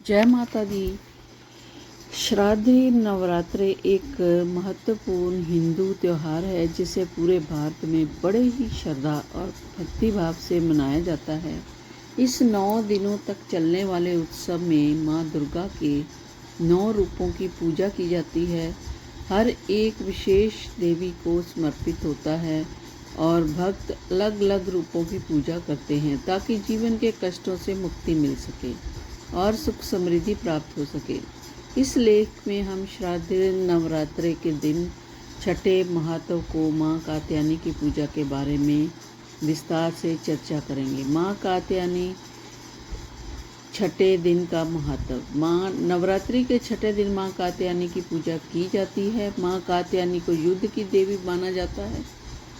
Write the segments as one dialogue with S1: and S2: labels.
S1: जय माता दी। श्राद्धी नवरात्रे एक महत्वपूर्ण हिंदू त्यौहार है जिसे पूरे भारत में बड़े ही श्रद्धा और भक्तिभाव से मनाया जाता है। इस 9 दिनों तक चलने वाले उत्सव में माँ दुर्गा के 9 रूपों की पूजा की जाती है। हर एक विशेष देवी को समर्पित होता है और भक्त अलग अलग रूपों की पूजा करते हैं ताकि जीवन के कष्टों से मुक्ति मिल सके और सुख समृद्धि प्राप्त हो सके। इस लेख में हम श्राद्ध नवरात्रे के दिन छठे महात्व को माँ कात्यायनी की पूजा के बारे में विस्तार से चर्चा करेंगे। माँ कात्यायनी छठे दिन का महत्व। माँ नवरात्रि के छठे दिन माँ कात्यायनी की पूजा की जाती है। माँ कात्यायनी को युद्ध की देवी माना जाता है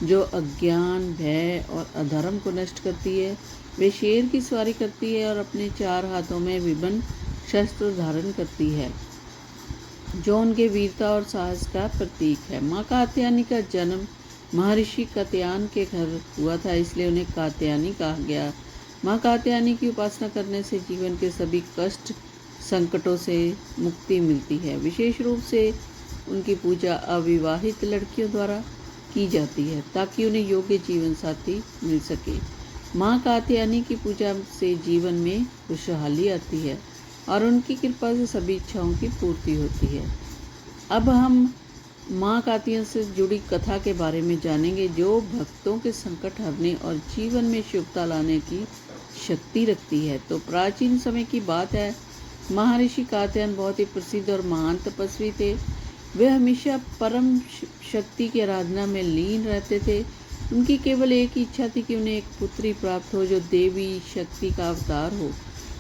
S1: जो अज्ञान, भय और अधर्म को नष्ट करती है। वे शेर की सवारी करती है और अपने 4 हाथों में विभिन्न शस्त्र धारण करती है जो उनके वीरता और साहस का प्रतीक है। माँ कात्यायनी का जन्म महर्षि कात्यायन के घर हुआ था, इसलिए उन्हें कात्यायनी कहा गया। माँ कात्यायनी की उपासना करने से जीवन के सभी कष्ट संकटों से मुक्ति मिलती है। विशेष रूप से उनकी पूजा अविवाहित लड़कियों द्वारा की जाती है ताकि उन्हें योग्य जीवन साथी मिल सके। माँ कात्यायनी की पूजा से जीवन में खुशहाली आती है और उनकी कृपा से सभी इच्छाओं की पूर्ति होती है। अब हम माँ कात्यायनी से जुड़ी कथा के बारे में जानेंगे जो भक्तों के संकट हरने और जीवन में शुभता लाने की शक्ति रखती है। तो प्राचीन समय की बात है। महर्षि कात्यायन बहुत ही प्रसिद्ध और महान तपस्वी थे। वे हमेशा परम शक्ति की आराधना में लीन रहते थे। उनकी केवल एक ही इच्छा थी कि उन्हें एक पुत्री प्राप्त हो जो देवी शक्ति का अवतार हो।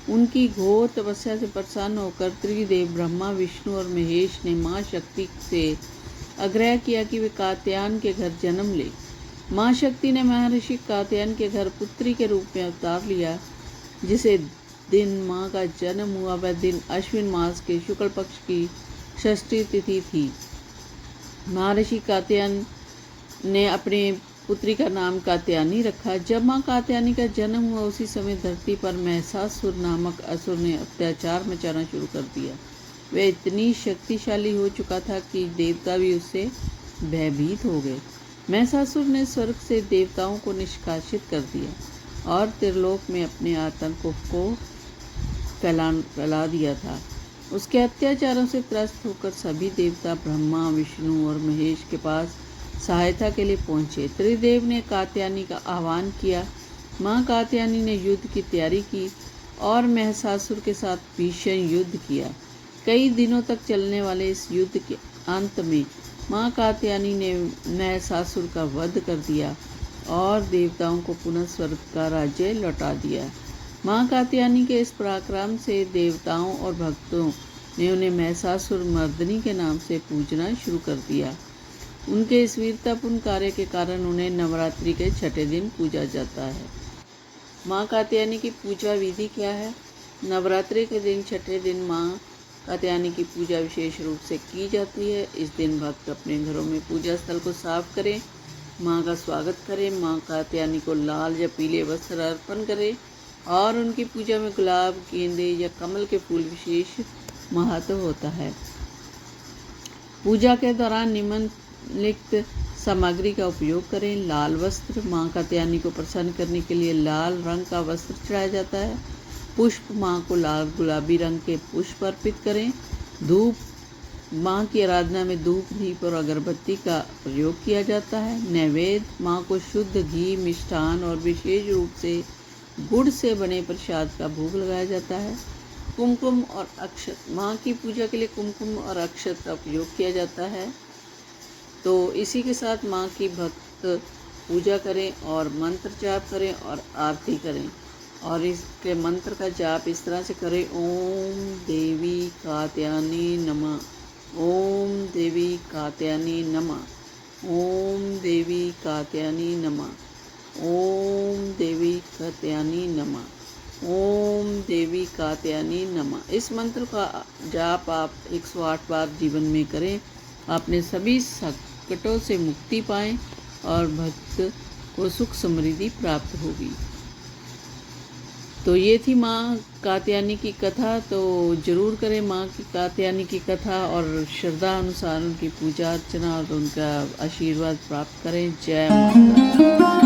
S1: उनकी घोर तपस्या से प्रसन्न होकर त्रिदेव ब्रह्मा, विष्णु और महेश ने माँ शक्ति से आग्रह किया कि वे कात्यायन के घर जन्म ले। माँ शक्ति ने महर्षि कात्यायन के घर पुत्री के रूप में अवतार लिया। जिसे दिन माँ का जन्म हुआ वह दिन अश्विन मास के शुक्ल पक्ष की षष्ठी तिथि थी। महर्षि कात्यायन ने अपने पुत्री का नाम कात्यायनी रखा। जब माँ कात्यायनी का जन्म हुआ उसी समय धरती पर महिषासुर नामक असुर ने अत्याचार मचाना शुरू कर दिया। वह इतनी शक्तिशाली हो चुका था कि देवता भी उससे भयभीत हो गए। महिषासुर ने स्वर्ग से देवताओं को निष्कासित कर दिया और त्रिलोक में अपने आतंकों को फैला दिया था। उसके अत्याचारों से त्रस्त होकर सभी देवता ब्रह्मा, विष्णु और महेश के पास सहायता के लिए पहुंचे। त्रिदेव ने कात्यायनी का आह्वान किया। माँ कात्यायनी ने युद्ध की तैयारी की और महिषासुर के साथ भीषण युद्ध किया। कई दिनों तक चलने वाले इस युद्ध के अंत में माँ कात्यायनी ने महिषासुर का वध कर दिया और देवताओं को पुनः स्वर्ग का राज्य लौटा दिया। माँ कात्यायनी के इस पराक्रम से देवताओं और भक्तों ने उन्हें महिषासुर मर्दिनी के नाम से पूजना शुरू कर दिया। उनके इस वीरतापूर्ण कार्य के कारण उन्हें नवरात्रि के छठे दिन पूजा जाता है। माँ कात्यायनी की पूजा विधि क्या है? नवरात्रि के दिन छठे दिन माँ कात्यायनी की पूजा विशेष रूप से की जाती है। इस दिन भक्त अपने घरों में पूजा स्थल को साफ करें, माँ का स्वागत करें, माँ कात्यायनी को लाल या पीले वस्त्र अर्पण करें और उनकी पूजा में गुलाब, गेंदे या कमल के फूल विशेष महत्व होता है। पूजा के दौरान निम्नलिखित सामग्री का उपयोग करें। लाल वस्त्र। माँ कात्यायनी को प्रसन्न करने के लिए लाल रंग का वस्त्र चढ़ाया जाता है। पुष्प। माँ को लाल गुलाबी रंग के पुष्प अर्पित करें। धूप। माँ की आराधना में धूप, दीप और अगरबत्ती का प्रयोग किया जाता है। नैवेद्य। माँ को शुद्ध घी, मिष्ठान और विशेष रूप से गुड़ से बने प्रसाद का भोग लगाया जाता है। कुमकुम और अक्षत। माँ की पूजा के लिए कुमकुम और अक्षत का उपयोग किया जाता है। तो इसी के साथ माँ की भक्त पूजा करें और मंत्र जाप करें और आरती करें। और इसके मंत्र का जाप इस तरह से करें। ओम देवी कात्यायनी नमः, ओम देवी कात्यायनी नमः, ओम देवी कात्यायनी नमः, ओम देवी कात्यायनी नमः, ओम देवी कात्यायनी नमः। इस मंत्र का जाप आप 108 बार जीवन में करें। आपने सभी संकटों से मुक्ति पाएं और भक्त को सुख समृद्धि प्राप्त होगी। तो ये थी माँ कात्यायनी की कथा। तो जरूर करें माँ की कात्यायनी की कथा और श्रद्धा अनुसार उनकी पूजा अर्चना और उनका आशीर्वाद प्राप्त करें। जय माता।